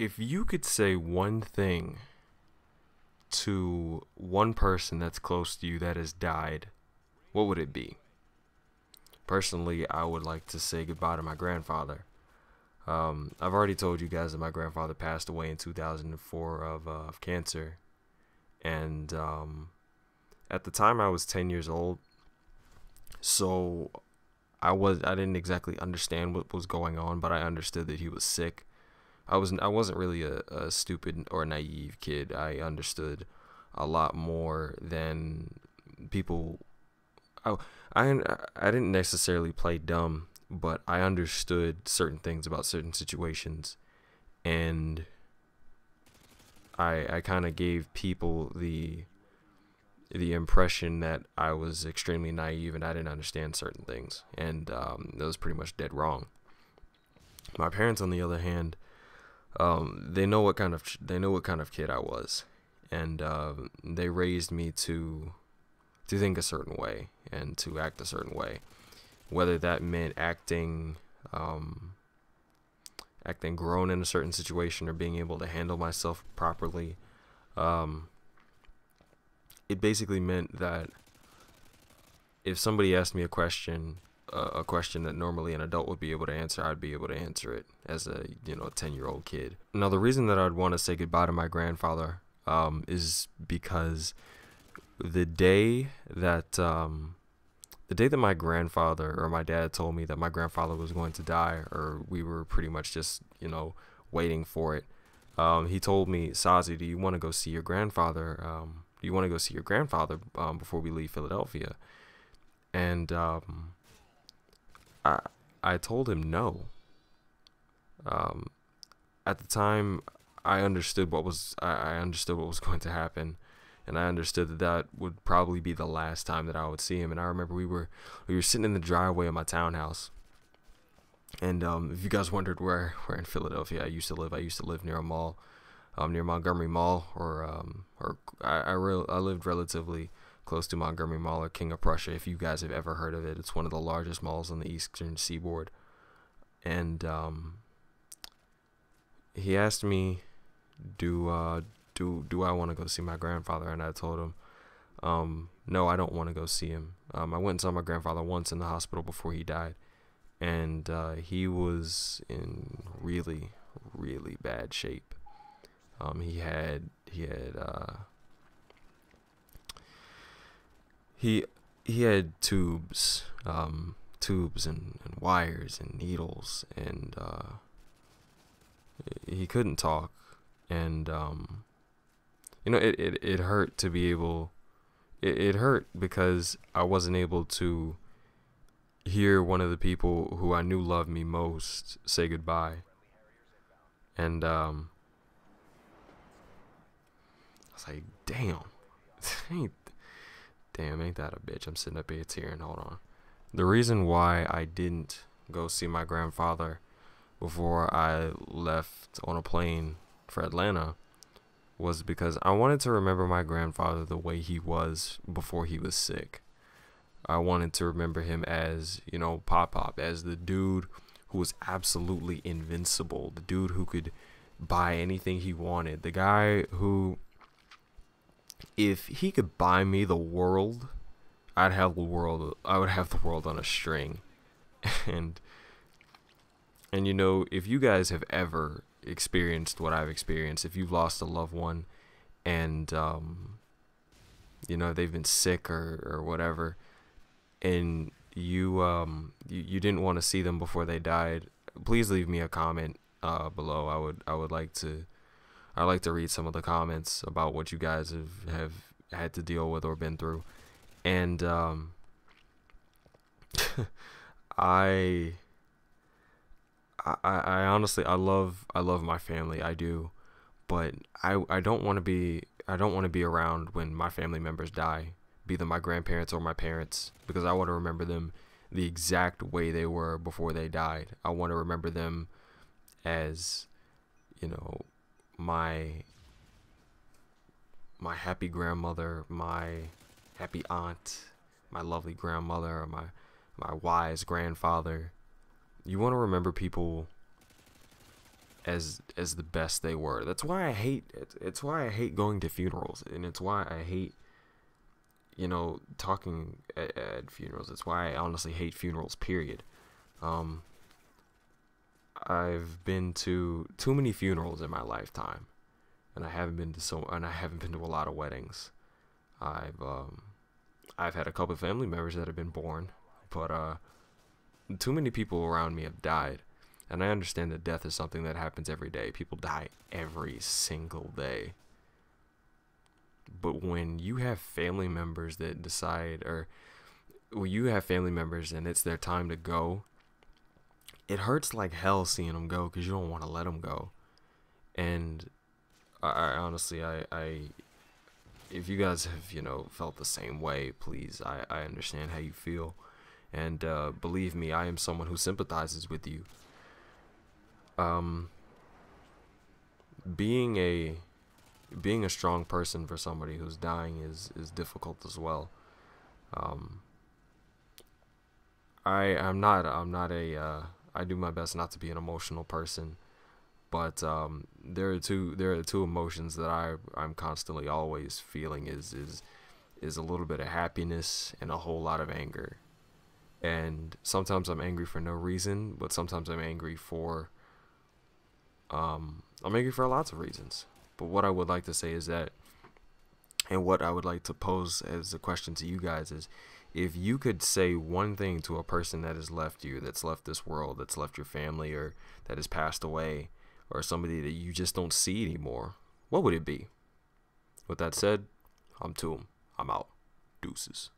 If you could say one thing to one person that's close to you that has died, what would it be? Personally, I would like to say goodbye to my grandfather. I've already told you guys that my grandfather passed away in 2004 of cancer, and at the time I was 10 years old, so I didn't exactly understand what was going on, but I understood that he was sick. I wasn't really a stupid or naive kid. I understood a lot more than people. I I I didn't necessarily play dumb, but I understood certain things about certain situations, and I kind of gave people the impression that I was extremely naive and I didn't understand certain things, and that was pretty much dead wrong. My parents, on the other hand, they know what kind of kid I was, and they raised me to think a certain way and to act a certain way, whether that meant acting grown in a certain situation or being able to handle myself properly. Um, it basically meant that if somebody asked me a question that normally an adult would be able to answer, I'd be able to answer it as a 10-year-old kid. Now, the reason that I'd want to say goodbye to my grandfather is because the day that my grandfather or my dad told me that my grandfather was going to die, or we were pretty much just waiting for it. He told me, Saze, do you want to go see your grandfather? Do you want to go see your grandfather before we leave Philadelphia? And I I told him no. Um, at the time, I understood what was going to happen, and I understood that that would probably be the last time that I would see him. And I remember we were sitting in the driveway of my townhouse, and if you guys wondered where in Philadelphia I used to live near a mall, near Montgomery Mall, or I lived relatively close to Montgomery Mall or King of Prussia. If you guys have ever heard of it, it's one of the largest malls on the Eastern Seaboard. And he asked me, do I want to go see my grandfather? And I told him, no, I don't want to go see him. I went and saw my grandfather once in the hospital before he died, and he was in really, really bad shape. He had tubes and wires and needles, and he couldn't talk, and it hurt to be able. It hurt because I wasn't able to hear one of the people who I knew loved me most say goodbye, and I was like, damn, ain't ain't that a bitch? I'm sitting up here tearing. Hold on. The reason why I didn't go see my grandfather before I left on a plane for Atlanta was because I wanted to remember my grandfather the way he was before he was sick. I wanted to remember him as, Pop, as the dude who was absolutely invincible, the dude who could buy anything he wanted, the guy who, if he could buy me the world, I would have the world on a string. and if you guys have ever experienced what I've experienced, if you've lost a loved one and they've been sick or whatever, and you didn't want to see them before they died, please leave me a comment below. I'd like to read some of the comments about what you guys have had to deal with or been through. And I honestly, I love my family, I do, but I don't want to be around when my family members die, be them my grandparents or my parents, because I want to remember them the exact way they were before they died. I want to remember them as, my happy grandmother, my happy aunt, my lovely grandmother, or my wise grandfather. You want to remember people as the best they were. That's why I hate it's why I hate going to funerals, and it's why I hate, you know, talking at funerals. It's why I honestly hate funerals, period. um I've been to too many funerals in my lifetime, and I haven't been to a lot of weddings. I've had a couple of family members that have been born, but too many people around me have died. And I understand that death is something that happens every day. People die every single day. But when you have family members that decide, or when you have family members and it's their time to go, it hurts like hell seeing them go because you don't want to let them go. And I honestly, if you guys have, you know, felt the same way, please, I understand how you feel. And believe me, I am someone who sympathizes with you. Um, being a strong person for somebody who's dying is difficult as well. Um, I do my best not to be an emotional person, but there are two emotions that I'm constantly always feeling is a little bit of happiness and a whole lot of anger. And sometimes I'm angry for no reason, but sometimes I'm angry for lots of reasons. But what I would like to say is that, and what I would like to pose as a question to you guys is, if you could say one thing to a person that has left you, that's left this world, that's left your family, or that has passed away, or somebody that you just don't see anymore, what would it be? With that said, I'm to 'em. I'm out. Deuces.